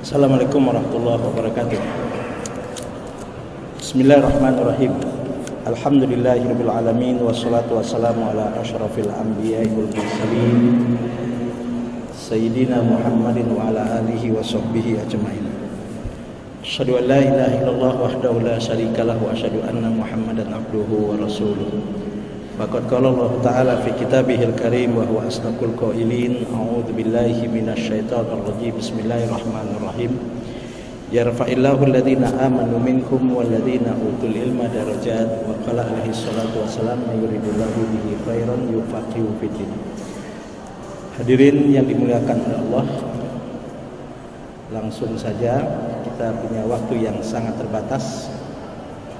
Assalamualaikum warahmatullahi wabarakatuh. Bismillahirrahmanirrahim. Alhamdulillahirabbil alamin wassalatu wassalamu ala asyrafil anbiya'i wal mursalin sayyidina Muhammadin wa ala alihi wa sahbihi ajmain. Asyhadu an la ilaha illallah wahdahu la syarika lahu wa asyhadu anna Muhammadan abduhu wa rasuluh. Faqad qala Allah Ta'ala fi kitabihil karim wa huwa asdaqul qailin. A'udzu billahi minasyaitonir rajim. Bismillahirrahmanirrahim. Yarfa'illahu alladhina amanu minkum walladhina utul ilma darajat wa qala alaihi salatu wassalam yuridullahu bihi khairan yufaqihu fiddin. Hadirin yang dimuliakan oleh Allah, langsung saja kita punya waktu yang sangat terbatas.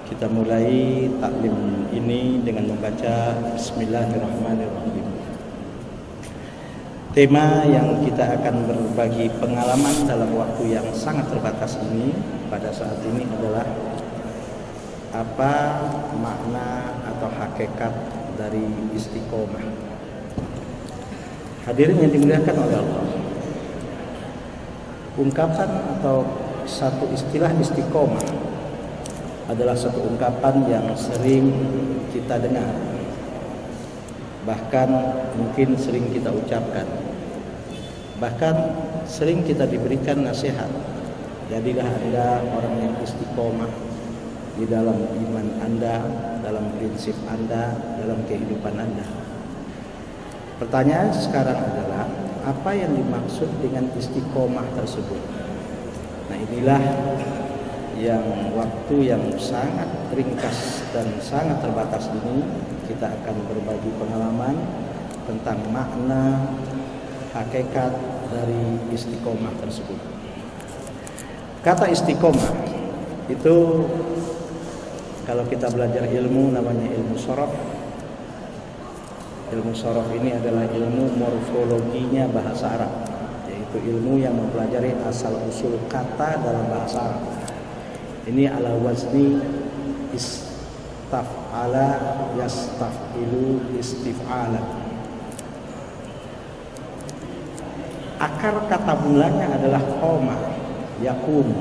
Kita mulai taklim ini dengan membaca Bismillahirrahmanirrahim. Tema yang kita akan berbagi pengalaman dalam waktu yang sangat terbatas ini pada saat ini adalah apa makna atau hakikat dari istiqomah. Hadirin yang dimuliakan oleh Allah, ungkapan atau satu istilah istiqomah adalah satu ungkapan yang sering kita dengar, bahkan mungkin sering kita ucapkan, bahkan sering kita diberikan nasihat. Jadilah Anda orang yang istiqomah di dalam iman Anda, dalam prinsip Anda, dalam kehidupan Anda. Pertanyaan sekarang adalah, apa yang dimaksud dengan istiqomah tersebut? Nah, inilah yang waktu yang sangat ringkas dan sangat terbatas ini kita akan berbagi pengalaman tentang makna hakikat dari istiqomah tersebut. Kata istiqomah itu kalau kita belajar ilmu namanya ilmu shorof. Ilmu shorof ini adalah ilmu morfologinya bahasa Arab, yaitu ilmu yang mempelajari asal usul kata dalam bahasa Arab. Ini ala wazni istaf'ala yastaf'ilu istif'ala. Akar kata mulanya adalah qoma yakum.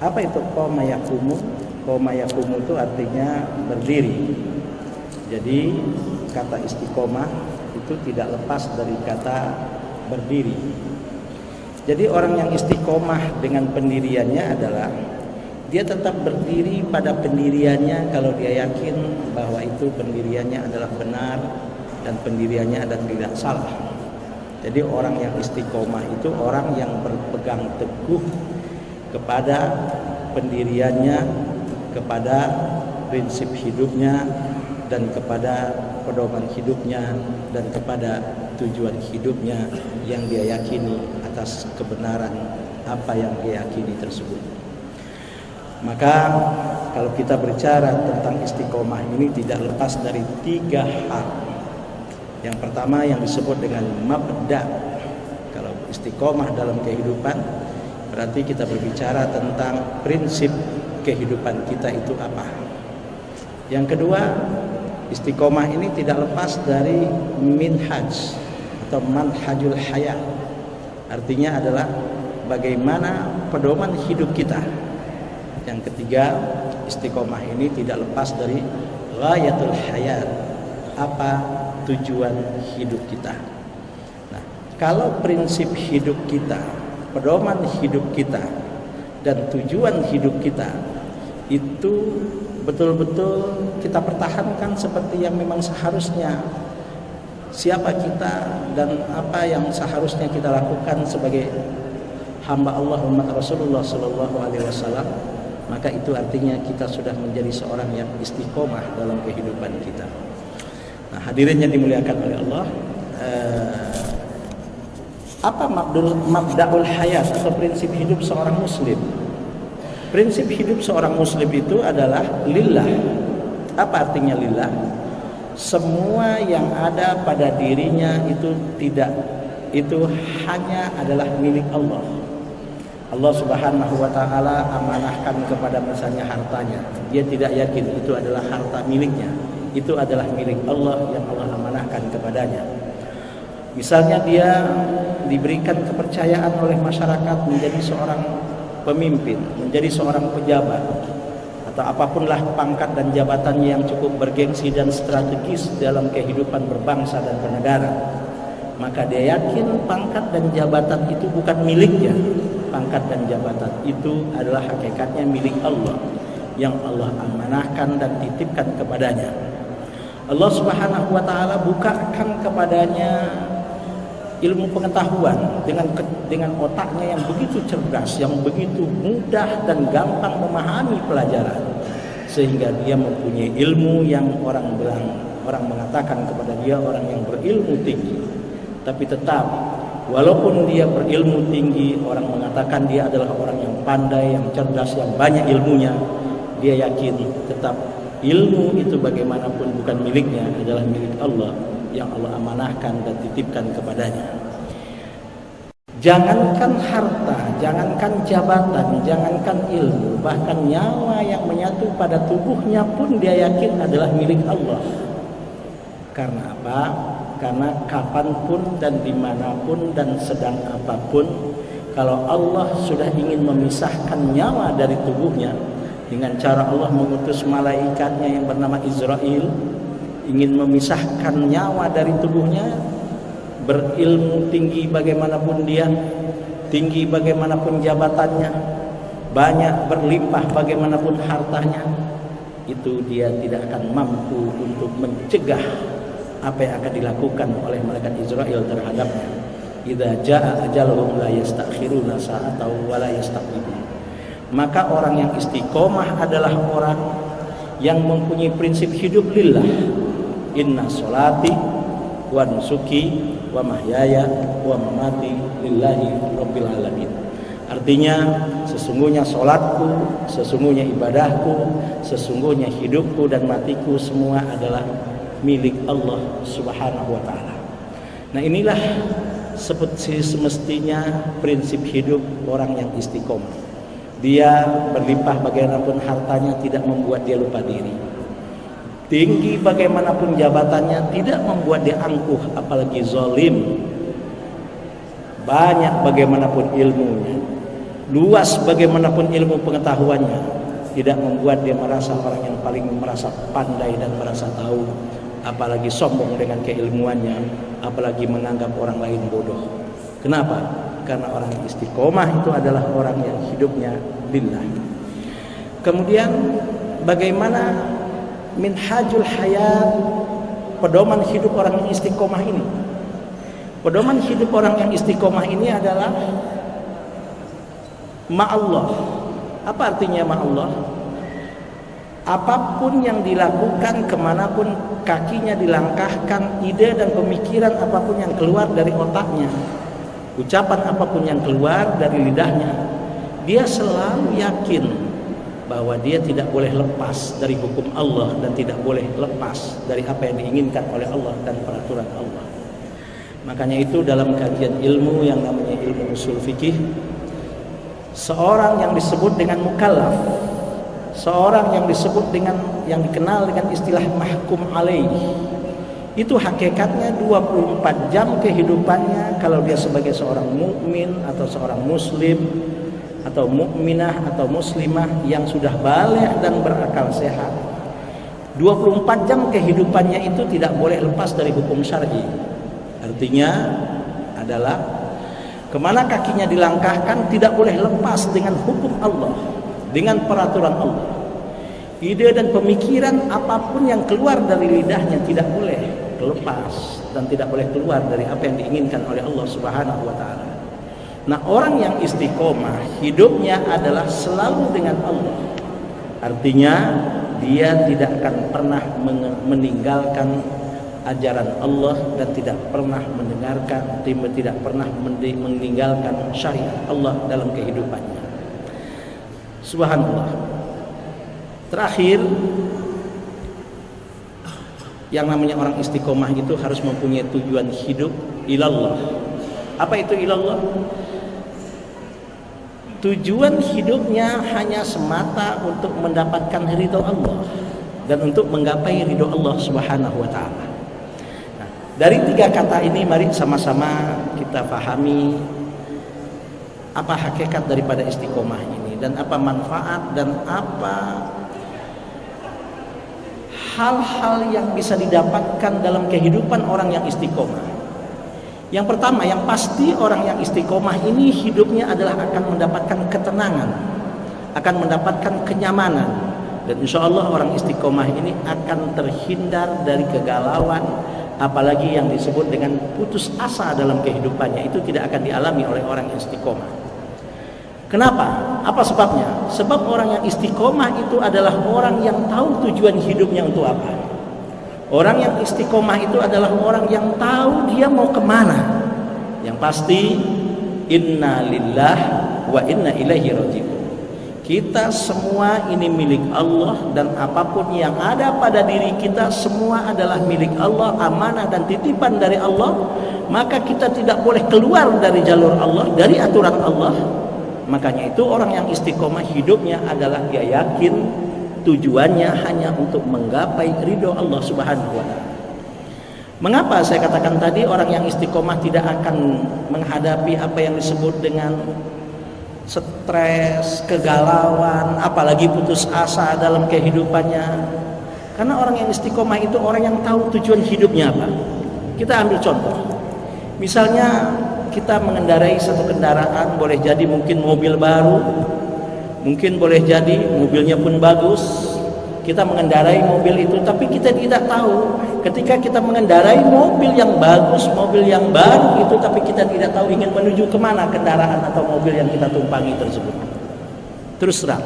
Apa itu qoma yakumu? Qoma yakumu itu artinya berdiri. Jadi kata istiqomah itu tidak lepas dari kata berdiri. Jadi orang yang istiqomah dengan pendiriannya adalah dia tetap berdiri pada pendiriannya kalau dia yakin bahwa itu pendiriannya adalah benar dan pendiriannya adalah tidak salah. Jadi orang yang istiqomah itu orang yang berpegang teguh kepada pendiriannya, kepada prinsip hidupnya, dan kepada pedoman hidupnya, dan kepada tujuan hidupnya yang dia yakini atas kebenaran apa yang dia yakini tersebut. Maka kalau kita berbicara tentang istiqomah ini tidak lepas dari tiga hal. Yang pertama yang disebut dengan mabda. Kalau istiqomah dalam kehidupan berarti kita berbicara tentang prinsip kehidupan kita itu apa. Yang kedua, istiqomah ini tidak lepas dari minhaj atau manhajul hayat. Artinya adalah bagaimana pedoman hidup kita. Yang ketiga, istiqomah ini tidak lepas dari ghayatul hayat. Apa tujuan hidup kita? Nah, kalau prinsip hidup kita, pedoman hidup kita, dan tujuan hidup kita itu betul-betul kita pertahankan seperti yang memang seharusnya, siapa kita dan apa yang seharusnya kita lakukan sebagai hamba Allah umat Rasulullah Sallallahu Alaihi Wasallam, maka itu artinya kita sudah menjadi seorang yang istiqomah dalam kehidupan kita. Nah, hadirin yang dimuliakan oleh Allah, apa mabda'ul hayat atau prinsip hidup seorang muslim? Prinsip hidup seorang muslim itu adalah lillah. Apa artinya lillah? Semua yang ada pada dirinya itu hanya adalah milik Allah. Allah Subhanahu wa taala amanahkan kepada misalnya hartanya. Dia tidak yakin itu adalah harta miliknya. Itu adalah milik Allah yang Allah amanahkan kepadanya. Misalnya dia diberikan kepercayaan oleh masyarakat menjadi seorang pemimpin, menjadi seorang pejabat, atau apapunlah pangkat dan jabatannya yang cukup bergengsi dan strategis dalam kehidupan berbangsa dan bernegara, maka dia yakin pangkat dan jabatan itu bukan miliknya. Pangkat dan jabatan itu adalah hakikatnya milik Allah, yang Allah amanahkan dan titipkan kepadanya. Allah Subhanahu wa taala bukakan kepadanya ilmu pengetahuan dengan otaknya yang begitu cerdas, yang begitu mudah dan gampang memahami pelajaran, sehingga dia mempunyai ilmu yang orang mengatakan kepada dia orang yang berilmu tinggi. Tapi tetap walaupun dia berilmu tinggi, orang mengatakan dia adalah orang yang pandai, yang cerdas, yang banyak ilmunya, dia yakin tetap ilmu itu bagaimanapun bukan miliknya, adalah milik Allah yang Allah amanahkan dan titipkan kepadanya. Jangankan harta, jangankan jabatan, jangankan ilmu, bahkan nyawa yang menyatu pada tubuhnya pun dia yakin adalah milik Allah. Karena apa? Karena kapanpun dan dimanapun dan sedang apapun, kalau Allah sudah ingin memisahkan nyawa dari tubuhnya dengan cara Allah mengutus malaikatnya yang bernama Israel, ingin memisahkan nyawa dari tubuhnya, berilmu tinggi bagaimanapun dia, tinggi bagaimanapun jabatannya, banyak berlimpah bagaimanapun hartanya, itu dia tidak akan mampu untuk mencegah apa yang akan dilakukan oleh malaikat Israel terhadapnya. Idza jaa ajaluhum la yastakhiruna sa'atan wa la yastaqdimun. Maka orang yang istiqomah adalah orang yang mempunyai prinsip hidup lillah. Inna sholati wa nusuki wa mahyaya wa mamati lillahi rabbil alamin. Artinya sesungguhnya sholatku, sesungguhnya ibadahku, sesungguhnya hidupku dan matiku semua adalah milik Allah Subhanahu wa taala. Nah, inilah seperti semestinya prinsip hidup orang yang istiqomah. Dia berlimpah bagaimanapun hartanya tidak membuat dia lupa diri. Tinggi bagaimanapun jabatannya tidak membuat dia angkuh, apalagi zalim. Banyak bagaimanapun ilmunya, luas bagaimanapun ilmu pengetahuannya, tidak membuat dia merasa orang yang paling merasa pandai dan merasa tahu, apalagi sombong dengan keilmuannya, apalagi menganggap orang lain bodoh. Kenapa? Karena orang istiqomah itu adalah orang yang hidupnya lillah. Kemudian bagaimana minhajul hayat, pedoman hidup orang yang istiqomah ini? Pedoman hidup orang yang istiqomah ini adalah ma'allah. Apa artinya ma'allah? Apapun yang dilakukan, kemanapun kakinya dilangkahkan, ide dan pemikiran apapun yang keluar dari otaknya, ucapan apapun yang keluar dari lidahnya, dia selalu yakin bahwa dia tidak boleh lepas dari hukum Allah dan tidak boleh lepas dari apa yang diinginkan oleh Allah dan peraturan Allah. Makanya itu dalam kajian ilmu yang namanya ilmu usul fikih, seorang yang disebut dengan mukallaf, seorang yang disebut dengan yang dikenal dengan istilah mahkum alaih, itu hakikatnya 24 jam kehidupannya, kalau dia sebagai seorang mukmin atau seorang muslim atau mukminah atau muslimah yang sudah baligh dan berakal sehat, 24 jam kehidupannya itu tidak boleh lepas dari hukum syar'i. Artinya adalah kemana kakinya dilangkahkan tidak boleh lepas dengan hukum Allah, dengan peraturan Allah. Ide dan pemikiran apapun yang keluar dari lidahnya tidak boleh lepas dan tidak boleh keluar dari apa yang diinginkan oleh Allah Subhanahu wa taala. Nah, orang yang istiqomah hidupnya adalah selalu dengan Allah. Artinya dia tidak akan pernah meninggalkan ajaran Allah dan tidak pernah mendengarkan, tidak pernah meninggalkan syariat Allah dalam kehidupannya. Subhanallah. Terakhir, yang namanya orang istiqomah itu harus mempunyai tujuan hidup ilallah. Apa itu ilallah? Tujuan hidupnya hanya semata untuk mendapatkan ridho Allah dan untuk menggapai ridho Allah Subhanahu wa taala. Nah, Dari 3 kata ini mari sama-sama kita pahami apa hakikat daripada istiqomah ini dan apa manfaat dan apa hal-hal yang bisa didapatkan dalam kehidupan orang yang istiqomah. Yang pertama, yang pasti orang yang istiqomah ini hidupnya adalah akan mendapatkan ketenangan, akan mendapatkan kenyamanan, dan insya Allah orang istiqomah ini akan terhindar dari kegalauan, apalagi yang disebut dengan putus asa dalam kehidupannya, itu tidak akan dialami oleh orang yang istiqomah. Kenapa? Apa sebabnya? Sebab orang yang istiqomah itu adalah orang yang tahu tujuan hidupnya untuk apa. Orang yang istiqomah itu adalah orang yang tahu dia mau kemana. Yang pasti, inna lillah wa inna ilaihi raji'un. Kita semua ini milik Allah, dan apapun yang ada pada diri kita semua adalah milik Allah, amanah dan titipan dari Allah. Maka kita tidak boleh keluar dari jalur Allah, dari aturan Allah. Makanya itu orang yang istiqomah hidupnya adalah dia yakin tujuannya hanya untuk menggapai ridho Allah Subhanahu wa taala. Mengapa saya katakan tadi orang yang istiqomah tidak akan menghadapi apa yang disebut dengan stres, kegalauan, apalagi putus asa dalam kehidupannya? Karena orang yang istiqomah itu orang yang tahu tujuan hidupnya apa. Kita ambil contoh. Misalnya kita mengendarai satu kendaraan, boleh jadi mungkin mobil baru, mungkin boleh jadi mobilnya pun bagus. Kita mengendarai mobil itu, tapi kita tidak tahu ketika kita mengendarai mobil yang bagus, mobil yang baru itu, tapi kita tidak tahu ingin menuju kemana kendaraan atau mobil yang kita tumpangi tersebut. Terus terang,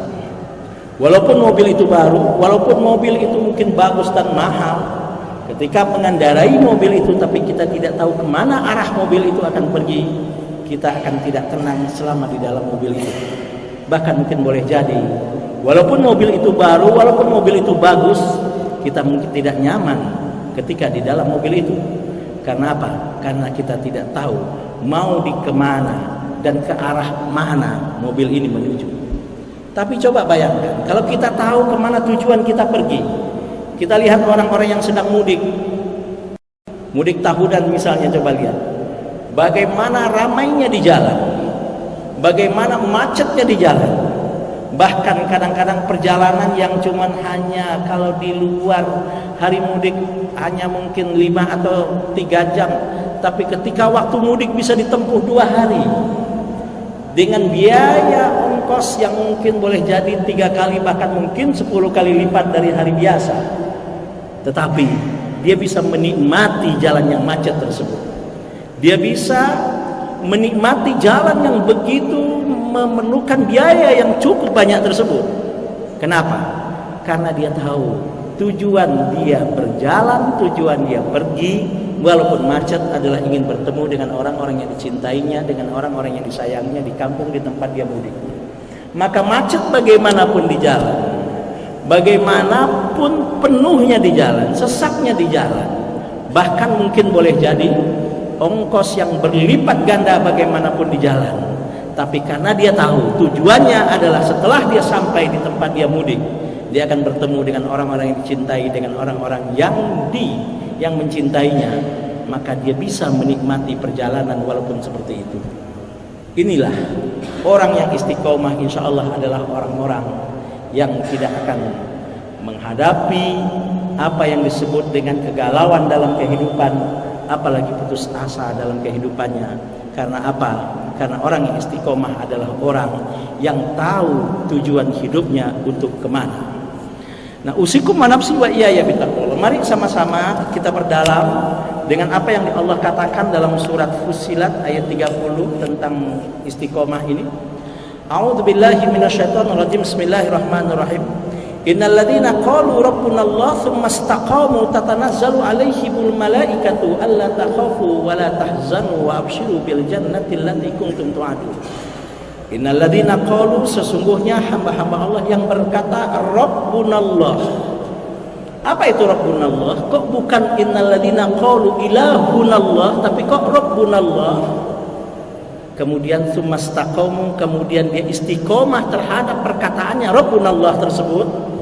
walaupun mobil itu baru, walaupun mobil itu mungkin bagus dan mahal, ketika mengendarai mobil itu tapi kita tidak tahu kemana arah mobil itu akan pergi, kita akan tidak tenang selama di dalam mobil itu. Bahkan mungkin boleh jadi walaupun mobil itu baru, walaupun mobil itu bagus, kita mungkin tidak nyaman ketika di dalam mobil itu. Karena apa? Karena kita tidak tahu mau di kemana dan ke arah mana mobil ini menuju. Tapi coba bayangkan, kalau kita tahu kemana tujuan kita pergi. Kita lihat orang-orang yang sedang mudik tahunan misalnya, coba lihat bagaimana ramainya di jalan, bagaimana macetnya di jalan. Bahkan kadang-kadang perjalanan yang cuman hanya kalau di luar hari mudik hanya mungkin 5 atau 3 jam, tapi ketika waktu mudik bisa ditempuh 2 hari dengan biaya ongkos yang mungkin boleh jadi 3 kali bahkan mungkin 10 kali lipat dari hari biasa. Tetapi dia bisa menikmati jalan yang macet tersebut. Dia bisa menikmati jalan yang begitu memerlukan biaya yang cukup banyak tersebut. Kenapa? Karena dia tahu tujuan dia berjalan, tujuan dia pergi walaupun macet adalah ingin bertemu dengan orang-orang yang dicintainya, dengan orang-orang yang disayangnya di kampung, di tempat dia mudik. Maka macet bagaimanapun di jalan, bagaimanapun penuhnya di jalan, sesaknya di jalan, bahkan mungkin boleh jadi ongkos yang berlipat ganda bagaimanapun di jalan. Tapi karena dia tahu tujuannya adalah setelah dia sampai di tempat dia mudik, dia akan bertemu dengan orang-orang yang dicintai, dengan orang-orang yang mencintainya, maka dia bisa menikmati perjalanan walaupun seperti itu. Inilah orang yang istiqomah, insya Allah adalah orang-orang yang tidak akan menghadapi apa yang disebut dengan kegalauan dalam kehidupan, apalagi putus asa dalam kehidupannya. Karena apa? Karena orang yang istiqomah adalah orang yang tahu tujuan hidupnya untuk kemana. Nah, usikum wa nafsi wa iyaya bittaqwa. Mari sama-sama kita perdalam dengan apa yang Allah katakan dalam surat Fussilat ayat 30 tentang istiqomah ini. A'udzubillahi minasyaitonirrajim. Bismillahirrahmanirrahim. Innal ladzina qalu rabbunallah tsumma istaqamu tatanazzalu 'alaihimul malaikatu alla takhafu wa la tahzanu wa abshiru bil jannati allati kuntum tu'adun. Innal ladzina qalu, sesungguhnya hamba-hamba Allah yang berkata rabbunallah. Apa itu rabbunallah? Kok bukan innal ladzina qalu ilahunallah, tapi kok rabbunallah? Kemudian tsumma istaqamu, kemudian dia istiqomah terhadap perkataannya rabbunallah tersebut.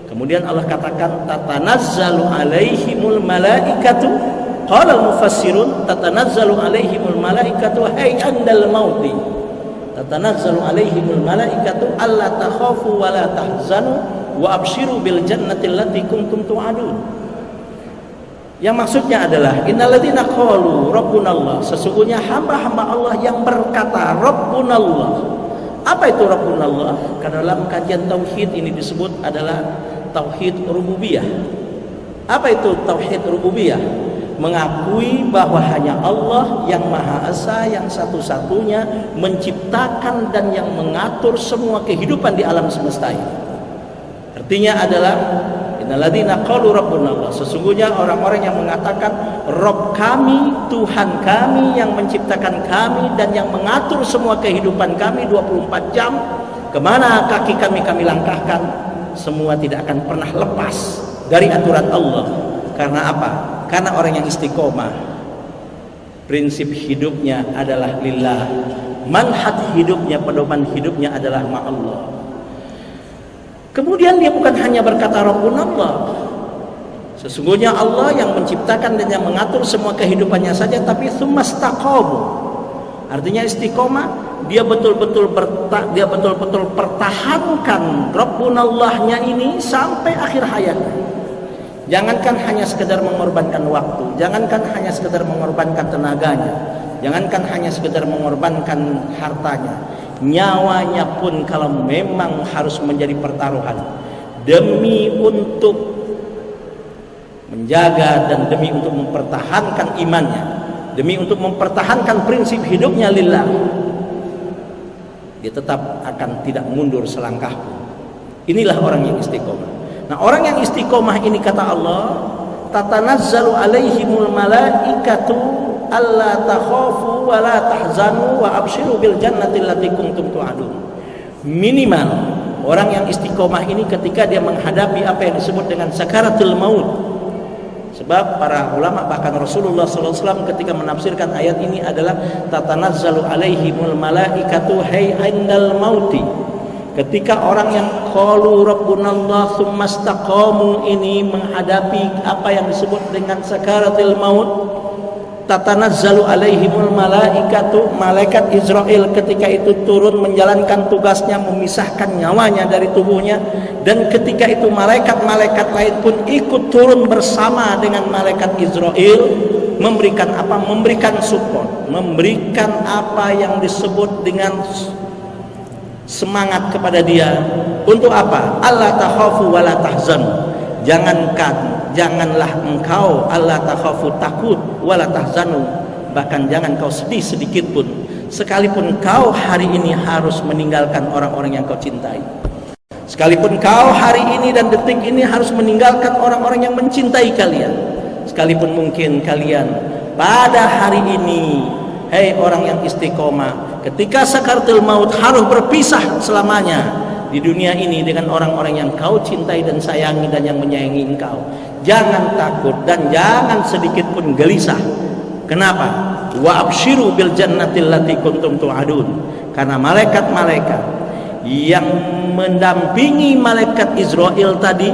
Kemudian Allah katakan tatanazzalu alaihimul malaikatu Qala al-mufassirun tatanazzalu alaihimul malaikatu hay'andal mauti. Tatanazzalu alaihimul malaikatu alla takhafu wa la tahzanu wa abshiru bil jannati allati kuntum tu'adun. Yang maksudnya adalah innalladzina qalu rabbunallah, sesungguhnya hamba-hamba Allah yang berkata rabbunallah. Apa itu rabbunallah? Karena dalam kajian tauhid ini disebut adalah tauhid rububiyah. Apa itu tauhid rububiyah? Mengakui bahwa hanya Allah yang Maha Esa, yang satu-satunya menciptakan dan yang mengatur semua kehidupan di alam semesta ini. Artinya adalah innalladzina qalu rabbunallah, sesungguhnya orang-orang yang mengatakan Rabb kami, Tuhan kami yang menciptakan kami dan yang mengatur semua kehidupan kami 24 jam, kemana kaki kami langkahkan, semua tidak akan pernah lepas dari aturan Allah. Karena apa? Karena orang yang istiqomah, prinsip hidupnya adalah lillah, manhaj hidupnya, pedoman hidupnya adalah ma'allah. Kemudian dia bukan hanya berkata Rabbunallah, sesungguhnya Allah yang menciptakan dan yang mengatur semua kehidupannya saja, tapi tsumastaqamu, artinya istiqomah, dia betul-betul pertahankan Rabbunallahnya ini sampai akhir hayatnya. Jangankan hanya sekedar mengorbankan waktu, jangankan hanya sekedar mengorbankan tenaganya, jangankan hanya sekedar mengorbankan hartanya, nyawanya pun kalau memang harus menjadi pertaruhan demi untuk menjaga dan demi untuk mempertahankan imannya, demi untuk mempertahankan prinsip hidupnya lillah, dia tetap akan tidak mundur selangkah pun. Inilah orang yang istiqomah. Nah, orang yang istiqomah ini kata Allah, tatanazzalu alaihimul malaikatu alla takhafu wa la tahzanu wa abshiru bil jannati allati kuntum tu'adun. Minimal orang yang istiqomah ini ketika dia menghadapi apa yang disebut dengan sakaratul maut. Sebab para ulama bahkan Rasulullah SAW ketika menafsirkan ayat ini adalah tatanazzalu alaihimul malaikatu hay'indal mauti. Ketika orang yang qalu rabbunallah tsumastaqamu ini menghadapi apa yang disebut dengan sakaratul maut, tatanazzalu alaihimul malaikatu, malaikat Israel ketika itu turun menjalankan tugasnya memisahkan nyawanya dari tubuhnya, dan ketika itu malaikat-malaikat lain pun ikut turun bersama dengan malaikat Israel memberikan apa? Memberikan support, memberikan apa yang disebut dengan semangat kepada dia. Untuk apa? Allah takhafu wa la tahzan. Janganlah engkau Allah takhafu, takut, wa la tahzanu, bahkan jangan kau sedih sedikit pun, sekalipun kau hari ini harus meninggalkan orang-orang yang kau cintai, sekalipun kau hari ini dan detik ini harus meninggalkan orang-orang yang mencintai kalian, sekalipun mungkin kalian pada hari ini, hei orang yang istiqomah, ketika sakaratul maut harus berpisah selamanya di dunia ini dengan orang-orang yang kau cintai dan sayangi dan yang menyayangi engkau, jangan takut dan jangan sedikit pun gelisah. Kenapa? Wa abshiru bil jannati allati kuntum tu'adun. Karena malaikat-malaikat yang mendampingi malaikat Israel tadi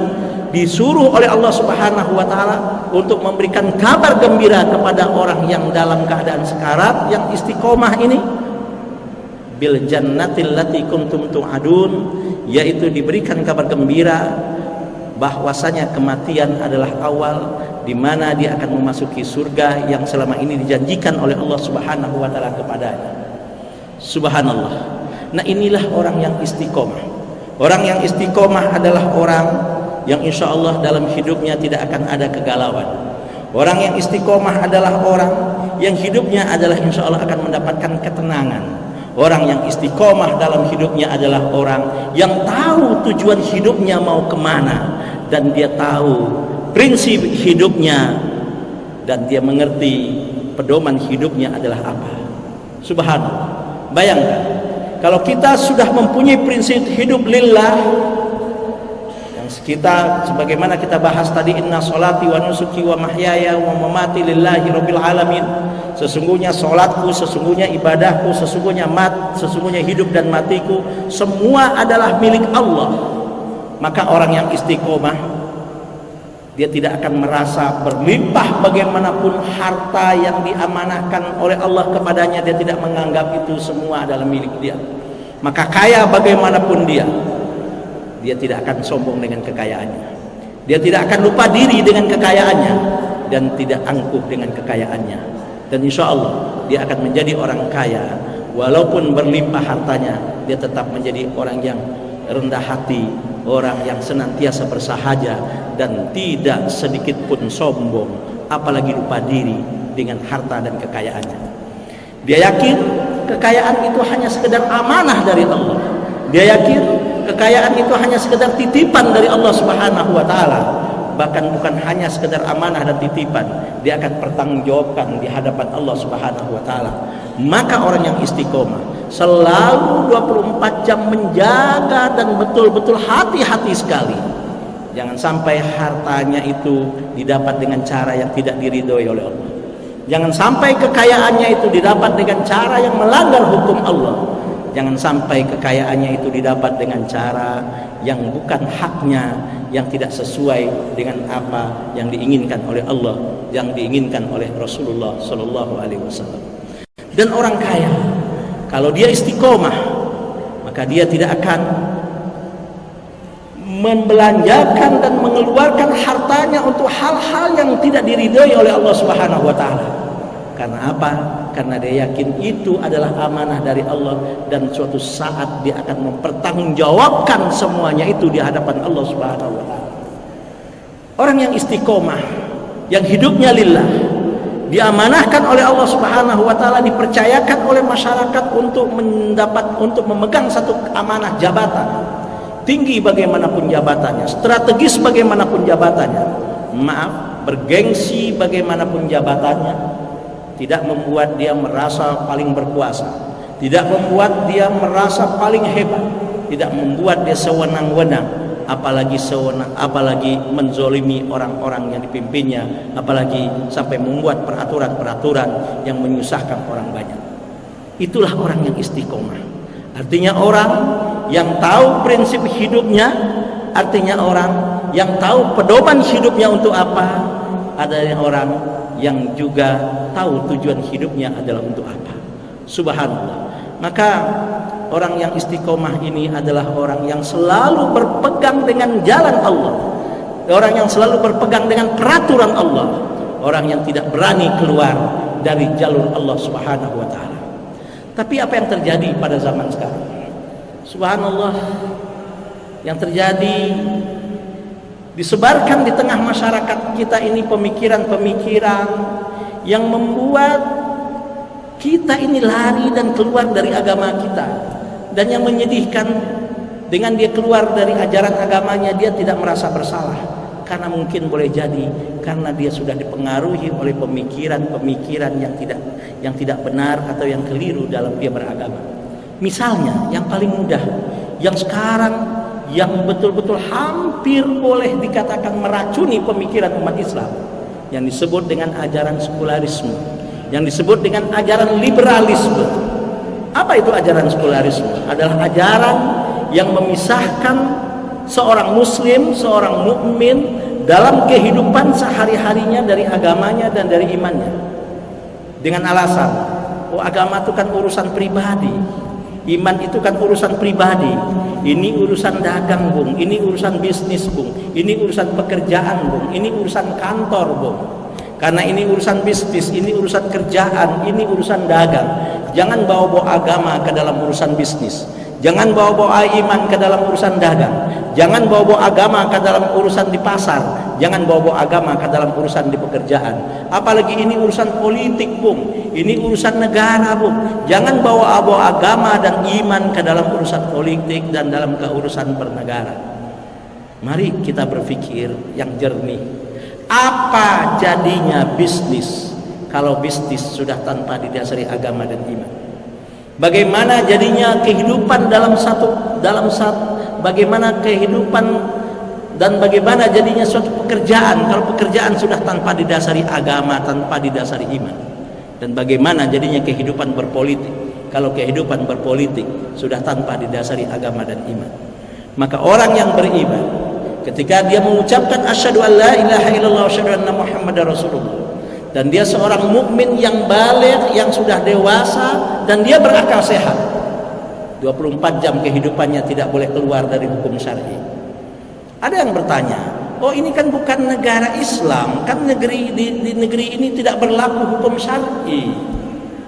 disuruh oleh Allah Subhanahu wa taala untuk memberikan kabar gembira kepada orang yang dalam keadaan sekarat, yang istiqomah ini, bil jannatil lati kuntum tu'adun, yaitu diberikan kabar gembira bahwasanya kematian adalah awal di mana dia akan memasuki surga yang selama ini dijanjikan oleh Allah Subhanahu wa taala kepadanya. Subhanallah. Nah, inilah orang yang istiqomah. Orang yang istiqomah adalah orang yang insya Allah dalam hidupnya tidak akan ada kegalauan. Orang yang istiqomah adalah orang yang hidupnya adalah insya Allah akan mendapatkan ketenangan. Orang yang istiqomah dalam hidupnya adalah orang yang tahu tujuan hidupnya mau kemana, dan dia tahu prinsip hidupnya, dan dia mengerti pedoman hidupnya adalah apa. Subhanallah. Bayangkan kalau kita sudah mempunyai prinsip hidup lillah, yang kita sebagaimana kita bahas tadi, inna sholati wa nusuki wa mahyaya wa mamati lillahi rabbil alamin, sesungguhnya sholatku, sesungguhnya ibadahku, sesungguhnya hidup dan matiku semua adalah milik Allah. Maka orang yang istiqomah Dia tidak akan merasa berlimpah bagaimanapun harta yang diamanahkan oleh Allah kepadanya. Dia tidak menganggap itu semua adalah milik dia. Maka kaya bagaimanapun dia tidak akan sombong dengan kekayaannya. Dia tidak akan lupa diri dengan kekayaannya dan tidak angkuh dengan kekayaannya. Dan insya Allah dia akan menjadi orang kaya. Walaupun berlimpah hartanya, dia tetap menjadi orang yang rendah hati, orang yang senantiasa bersahaja dan tidak sedikit pun sombong, apalagi lupa diri dengan harta dan kekayaannya. Dia yakin kekayaan itu hanya sekedar amanah dari Allah. Dia yakin kekayaan itu hanya sekedar titipan dari Allah Subhanahu wa taala. Bahkan bukan hanya sekedar amanah dan titipan, dia akan pertanggungjawabkan di hadapan Allah Subhanahu wa taala. Maka orang yang istiqomah selalu 24 jam menjaga dan betul-betul hati-hati sekali. Jangan sampai hartanya itu didapat dengan cara yang tidak diridhoi oleh Allah. Jangan sampai kekayaannya itu didapat dengan cara yang melanggar hukum Allah. Jangan sampai kekayaannya itu didapat dengan cara yang bukan haknya, yang tidak sesuai dengan apa yang diinginkan oleh Allah, yang diinginkan oleh Rasulullah Sallallahu Alaihi Wasallam. Dan orang kaya, kalau dia istiqomah, maka dia tidak akan membelanjakan dan mengeluarkan hartanya untuk hal-hal yang tidak diridhoi oleh Allah Subhanahu wa taala. Karena apa? Karena dia yakin itu adalah amanah dari Allah dan suatu saat dia akan mempertanggungjawabkan semuanya itu di hadapan Allah Subhanahu wa taala. Orang yang istiqomah, yang hidupnya lillah, diamanahkan oleh Allah Subhanahu wa taala, dipercayakan oleh masyarakat untuk memegang satu amanah jabatan. Tinggi bagaimanapun jabatannya, strategis bagaimanapun jabatannya, bergengsi bagaimanapun jabatannya, tidak membuat dia merasa paling berkuasa, tidak membuat dia merasa paling hebat, tidak membuat dia sewenang-wenang, apalagi menzolimi orang-orang yang dipimpinnya, apalagi sampai membuat peraturan-peraturan yang menyusahkan orang banyak. Itulah orang yang istiqomah. Artinya orang yang tahu prinsip hidupnya, artinya orang yang tahu pedoman hidupnya untuk apa, adalah orang yang juga tahu tujuan hidupnya adalah untuk apa. Subhanallah. Maka orang yang istiqomah ini adalah orang yang selalu berpegang dengan jalan Allah, orang yang selalu berpegang dengan peraturan Allah, orang yang tidak berani keluar dari jalur Allah Subhanahu wa taala. Tapi apa yang terjadi pada zaman sekarang? Subhanallah, yang terjadi disebarkan di tengah masyarakat kita ini pemikiran-pemikiran yang membuat kita ini lari dan keluar dari agama kita. Dan yang menyedihkan, dengan dia keluar dari ajaran agamanya, dia tidak merasa bersalah, karena mungkin boleh jadi karena dia sudah dipengaruhi oleh pemikiran-pemikiran yang tidak benar atau yang keliru dalam dia beragama. Misalnya yang paling mudah, yang sekarang yang betul-betul hampir boleh dikatakan meracuni pemikiran umat Islam, yang disebut dengan ajaran sekularisme, yang disebut dengan ajaran liberalisme. Apa itu ajaran sekularisme? Adalah ajaran yang memisahkan seorang muslim, seorang mukmin dalam kehidupan sehari-harinya dari agamanya dan dari imannya, dengan alasan, oh agama itu kan urusan pribadi, iman itu kan urusan pribadi, ini urusan dagang bung, ini urusan bisnis bung, ini urusan pekerjaan bung, ini urusan kantor bung. Karena ini urusan bisnis, ini urusan kerjaan, ini urusan dagang. Jangan bawa-bawa agama ke dalam urusan bisnis, jangan bawa-bawa iman ke dalam urusan dagang, jangan bawa-bawa agama ke dalam urusan di pasar, jangan bawa-bawa agama ke dalam urusan di pekerjaan. Apalagi ini urusan politik bung, ini urusan negara bung. Jangan bawa-bawa agama dan iman ke dalam urusan politik dan dalam keurusan bernegara. Mari kita berpikir yang jernih. Apa jadinya bisnis kalau bisnis sudah tanpa didasari agama dan iman? Bagaimana jadinya kehidupan bagaimana kehidupan dan bagaimana jadinya suatu pekerjaan kalau pekerjaan sudah tanpa didasari agama, tanpa didasari iman? Dan bagaimana jadinya kehidupan berpolitik kalau kehidupan berpolitik sudah tanpa didasari agama dan iman? Maka orang yang beriman ketika dia mengucapkan asyhadu an la ilaha illallah wa asyhadu anna muhammadar rasulullah, dan dia seorang mukmin yang baligh, yang sudah dewasa, dan dia berakal sehat, 24 jam kehidupannya tidak boleh keluar dari hukum syar'i. Ada yang bertanya, oh ini kan bukan negara Islam, kan di negeri ini tidak berlaku hukum syar'i.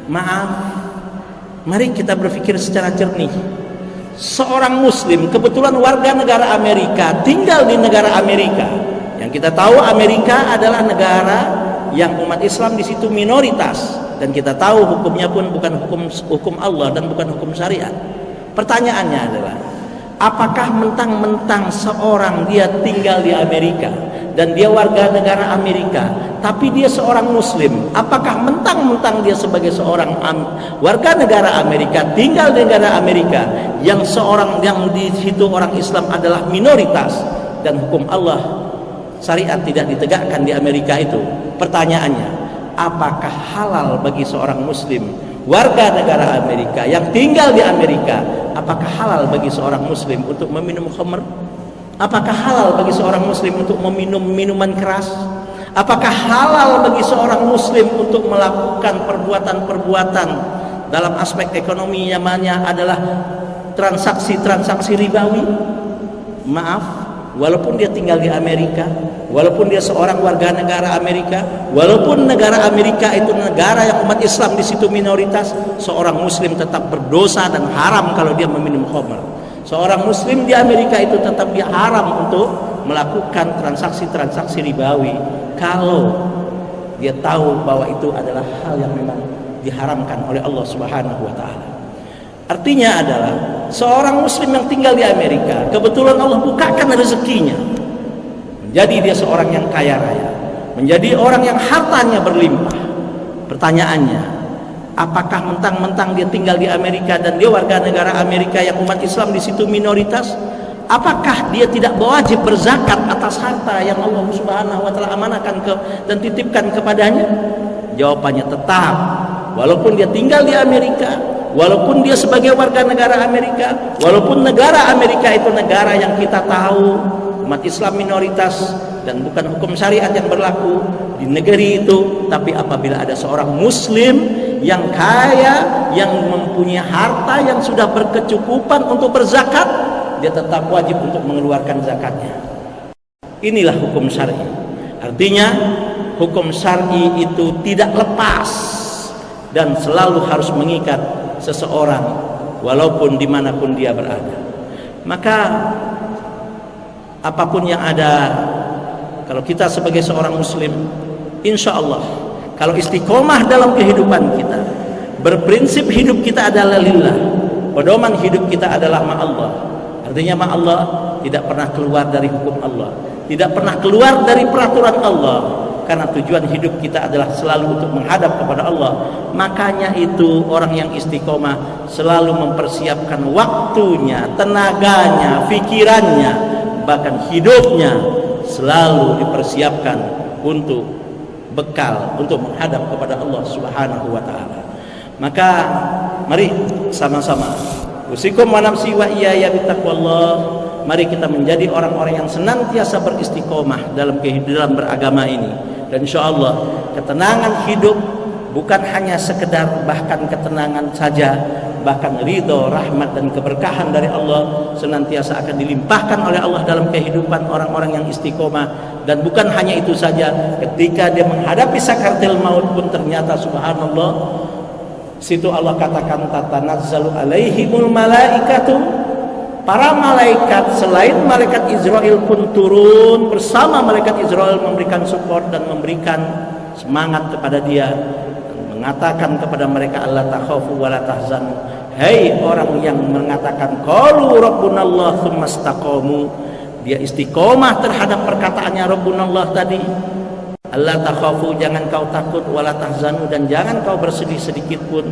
Maaf, mari kita berpikir secara jernih. Seorang muslim, kebetulan warga negara Amerika, tinggal di negara Amerika, yang kita tahu Amerika adalah negara yang umat Islam di situ minoritas, dan kita tahu hukumnya pun bukan hukum Allah dan bukan hukum syariat. Pertanyaannya adalah, apakah mentang-mentang seorang dia tinggal di Amerika dan dia warga negara Amerika, tapi dia seorang muslim, apakah mentang-mentang dia sebagai seorang warga negara Amerika, tinggal di negara Amerika, yang di situ orang Islam adalah minoritas dan hukum Allah syariat tidak ditegakkan di Amerika itu? Pertanyaannya, apakah halal bagi seorang muslim warga negara Amerika yang tinggal di Amerika, apakah halal bagi seorang muslim untuk meminum khamr? Apakah halal bagi seorang muslim untuk meminum minuman keras? Apakah halal bagi seorang muslim untuk melakukan perbuatan-perbuatan dalam aspek ekonomi namanya adalah transaksi-transaksi ribawi? Maaf, walaupun dia tinggal di Amerika, walaupun dia seorang warga negara Amerika, walaupun negara Amerika itu negara yang umat Islam di situ minoritas, seorang muslim tetap berdosa dan haram kalau dia meminum khamr. Seorang muslim di Amerika itu tetap dia haram untuk melakukan transaksi-transaksi ribawi kalau dia tahu bahwa itu adalah hal yang memang diharamkan oleh Allah Subhanahu wa taala. Artinya adalah seorang muslim yang tinggal di Amerika, kebetulan Allah bukakan rezekinya, menjadi dia seorang yang kaya raya, menjadi orang yang hartanya berlimpah. Pertanyaannya, apakah mentang-mentang dia tinggal di Amerika dan dia warga negara Amerika yang umat Islam di situ minoritas, apakah dia tidak wajib berzakat atas harta yang Allah Subhanahu wa taala amanahkan dan titipkan kepadanya? Jawabannya tetap, walaupun dia tinggal di Amerika, walaupun dia sebagai warga negara Amerika, walaupun negara Amerika itu negara yang kita tahu umat Islam minoritas dan bukan hukum syariat yang berlaku di negeri itu, tapi apabila ada seorang muslim yang kaya, yang mempunyai harta yang sudah berkecukupan untuk berzakat, dia tetap wajib untuk mengeluarkan zakatnya. Inilah hukum syar'i. Artinya hukum syar'i itu tidak lepas dan selalu harus mengikat seseorang walaupun dimanapun dia berada. Maka apapun yang ada, kalau kita sebagai seorang muslim, insya Allah kalau istiqomah dalam kehidupan kita, berprinsip hidup kita adalah lillah, pedoman hidup kita adalah ma'allah. Artinya ma'allah, tidak pernah keluar dari hukum Allah, tidak pernah keluar dari peraturan Allah, karena tujuan hidup kita adalah selalu untuk menghadap kepada Allah. Makanya itu orang yang istiqomah selalu mempersiapkan waktunya, tenaganya, pikirannya, bahkan hidupnya selalu dipersiapkan untuk bekal untuk menghadap kepada Allah Subhanahu wa taala. Maka mari sama-sama usikum wa nafsi wa iyaya bittaqwallah, mari kita menjadi orang-orang yang senantiasa beristiqomah dalam beragama ini. Dan insyaallah ketenangan hidup bukan hanya sekedar bahkan ketenangan saja, bahkan ridho, rahmat dan keberkahan dari Allah senantiasa akan dilimpahkan oleh Allah dalam kehidupan orang-orang yang istiqomah. Dan bukan hanya itu saja, ketika dia menghadapi sakaratul maut pun ternyata subhanallah, situ Allah katakan tatanazzalu alaihimul malaikatu, para malaikat selain malaikat Israel pun turun bersama malaikat Israel memberikan support dan memberikan semangat kepada dia, mengatakan kepada mereka Allah takhafu wa la tahzanu. Hei orang yang mengatakan qalu rabbunallah tsumma istaqamu, dia istiqomah terhadap perkataannya rabbunallah tadi, Allah takhafu, jangan kau takut, wala tahzanu, dan jangan kau bersedih sedikit pun,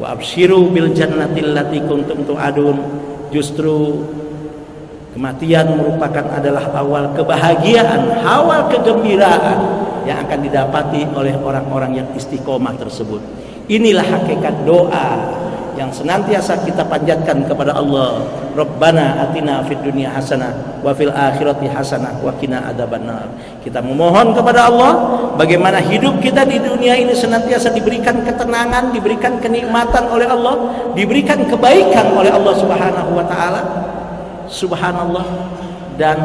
wa absyiru bil jannatil lati kuntum tu'adun. Justru kematian merupakan adalah awal kebahagiaan, awal kegembiraan yang akan didapati oleh orang-orang yang istiqomah tersebut. Inilah hakikat doa yang senantiasa kita panjatkan kepada Allah. Rabbana atina fid dunya hasanah wa fil akhirati hasanah wa qina adzabannar. Kita memohon kepada Allah bagaimana hidup kita di dunia ini senantiasa diberikan ketenangan, diberikan kenikmatan oleh Allah, diberikan kebaikan oleh Allah Subhanahu wa taala. Subhanallah. Dan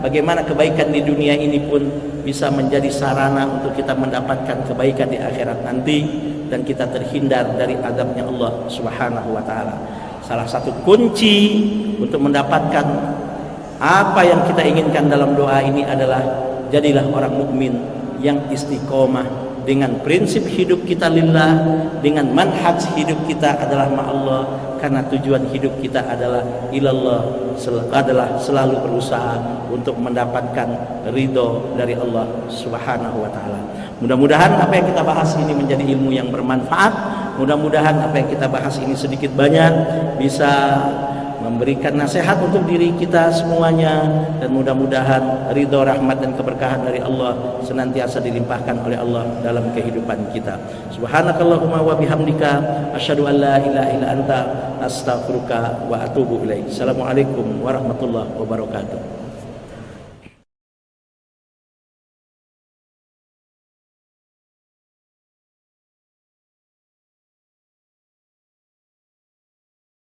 bagaimana kebaikan di dunia ini pun bisa menjadi sarana untuk kita mendapatkan kebaikan di akhirat nanti, dan kita terhindar dari azabnya Allah Subhanahu wa taala. Salah satu kunci untuk mendapatkan apa yang kita inginkan dalam doa ini adalah jadilah orang mukmin yang istiqomah dengan prinsip hidup kita lillah, dengan manhaj hidup kita adalah ma'allah, karena tujuan hidup kita adalah ilallah, adalah selalu berusaha untuk mendapatkan ridho dari Allah Subhanahu wa taala. Mudah-mudahan apa yang kita bahas ini menjadi ilmu yang bermanfaat. Mudah-mudahan apa yang kita bahas ini sedikit banyak bisa memberikan nasihat untuk diri kita semuanya, dan mudah-mudahan ridho, rahmat dan keberkahan dari Allah senantiasa dilimpahkan oleh Allah dalam kehidupan kita. Subhanakallahumma wa bihamdika asyhadu an la ilaha illa anta astaghfiruka wa atubu ilaik. Assalamualaikum warahmatullahi wabarakatuh.